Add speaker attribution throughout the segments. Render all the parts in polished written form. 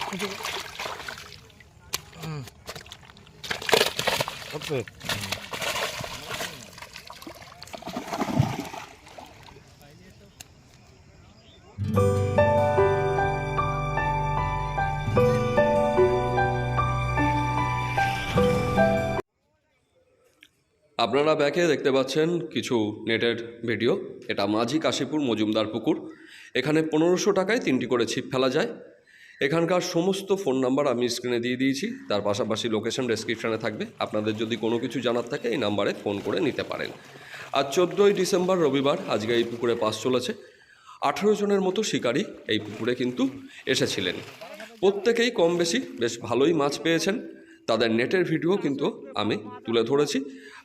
Speaker 1: আপনারা ব্যাকে দেখতে পাচ্ছেন কিছু নেটের ভিডিও। এটা মাঝি কাশীপুর মজুমদার পুকুর। এখানে 1500 টাকায় 3টি করে ছিপ ফেলা যায়। এখানকার সমস্ত ফোন নাম্বার আমি স্ক্রিনে দিয়ে দিয়েছি, তার পাশাপাশি লোকেশন ডেসক্রিপশানে থাকবে। আপনাদের যদি কোনো কিছু জানার থাকে এই নাম্বারে ফোন করে নিতে পারেন। আজ 14ই ডিসেম্বর রবিবার। আজকে এই পুকুরে পাস চলেছে। 18 জনের মতো শিকারী এই পুকুরে কিন্তু এসেছিলেন। প্রত্যেকেই কম বেশি বেশ ভালোই মাছ পেয়েছেন। তাদের নেটের ভিডিও কিন্তু আমি তুলে ধরেছি।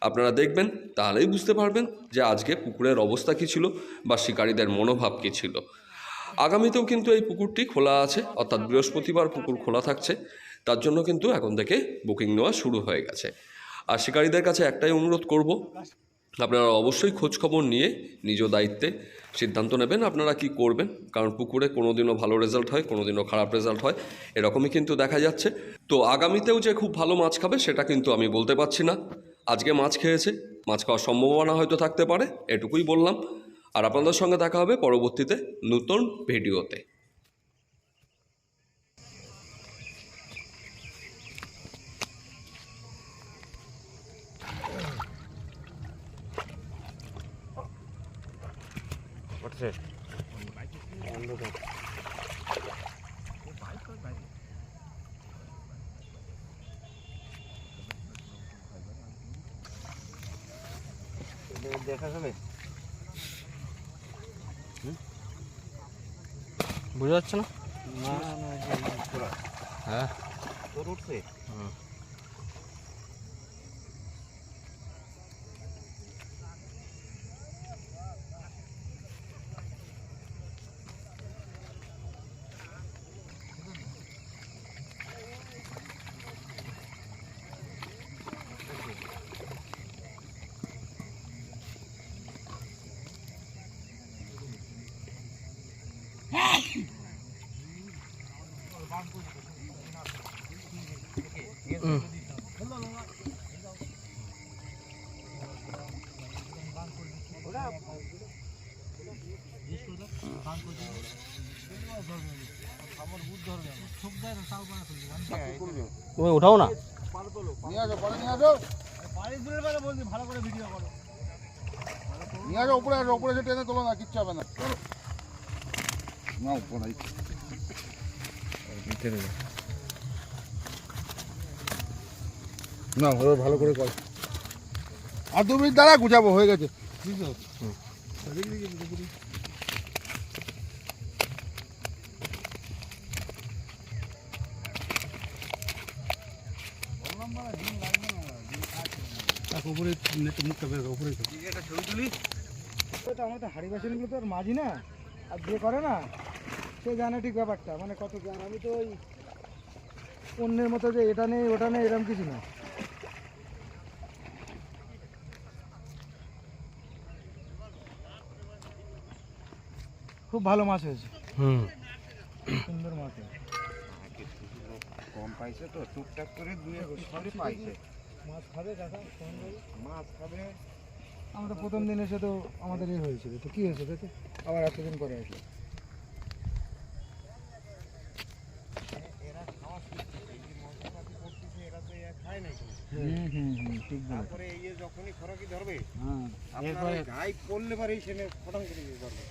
Speaker 1: আপনারা দেখবেন, তাহলেই বুঝতে পারবেন যে আজকে পুকুরের অবস্থা কী ছিল বা শিকারীদের মনোভাব কী ছিল। আগামীতেও কিন্তু এই পুকুরটি খোলা আছে, অর্থাৎ বৃহস্পতিবার পুকুর খোলা থাকছে। তার জন্য কিন্তু এখন থেকে বুকিং নেওয়া শুরু হয়ে গেছে। আর শিকারীদের কাছে একটাই অনুরোধ করব, আপনারা অবশ্যই খোঁজখবর নিয়ে নিজ দায়িত্বে সিদ্ধান্ত নেবেন আপনারা কি করবেন। কারণ পুকুরে কোনো দিনও ভালো রেজাল্ট হয়, কোনো দিনও খারাপ রেজাল্ট হয়, এরকমই কিন্তু দেখা যাচ্ছে। তো আগামীতেও যে খুব ভালো মাছ খাবে সেটা কিন্তু আমি বলতে পারছি না। আজকে মাছ খেয়েছে, মাছ খাওয়ার সম্ভাবনা হয়তো থাকতে পারে, এটুকুই বললাম। আর আপনাদের সঙ্গে দেখা হবে পরবর্তীতে নতুন ভিডিওতে।
Speaker 2: দেখা যাবে,
Speaker 3: বোঝা যাচ্ছে না? হ্যাঁ,
Speaker 2: তোর উঠছে।
Speaker 3: তুমি উঠাও না,
Speaker 2: নিয়ে আসো, পরে নিয়ে আসো, নিয়ে আসো, উপরে আসো, উপরে এসে টেনে তোলো না, কিচ্ছু হবে না। না উপরে না, ওরা ভালো করে কর। আর 2 মিনিট দাঁড়া, গুছাবো, হয়ে গেছে। উপরে মুখটা বের উপরে একটা ছবি তুলি।
Speaker 4: আমরা তো হাড়ি বাসনগুলো তো আর মাঝি না, আর যে করে না সে জানে ঠিক ব্যাপারটা, মানে কত জ্ঞান। আমি তো ওই অন্যের মতো যে এটা নেই ওটা নেই এরকম কিছু না। খুব ভালো মাছ হয়েছে, সুন্দর মাছ হয়েছে।
Speaker 2: কম পাইছে তো, টুকটাক করে সবই পাইছে।
Speaker 4: মাছ খাবে কাকা,
Speaker 2: মাছ খাবে।
Speaker 4: আমরা প্রথম দিন এসে তো আমাদের এই হয়েছিল, তো কী হয়েছে দেখে আবার এতদিন পরে আসলে। ঠিক
Speaker 2: তারপরে এই যখনই খরাকি ধরবে, হ্যাঁ, গায়ে পড়লে পারে সেনে ফটাং করে ধরবে।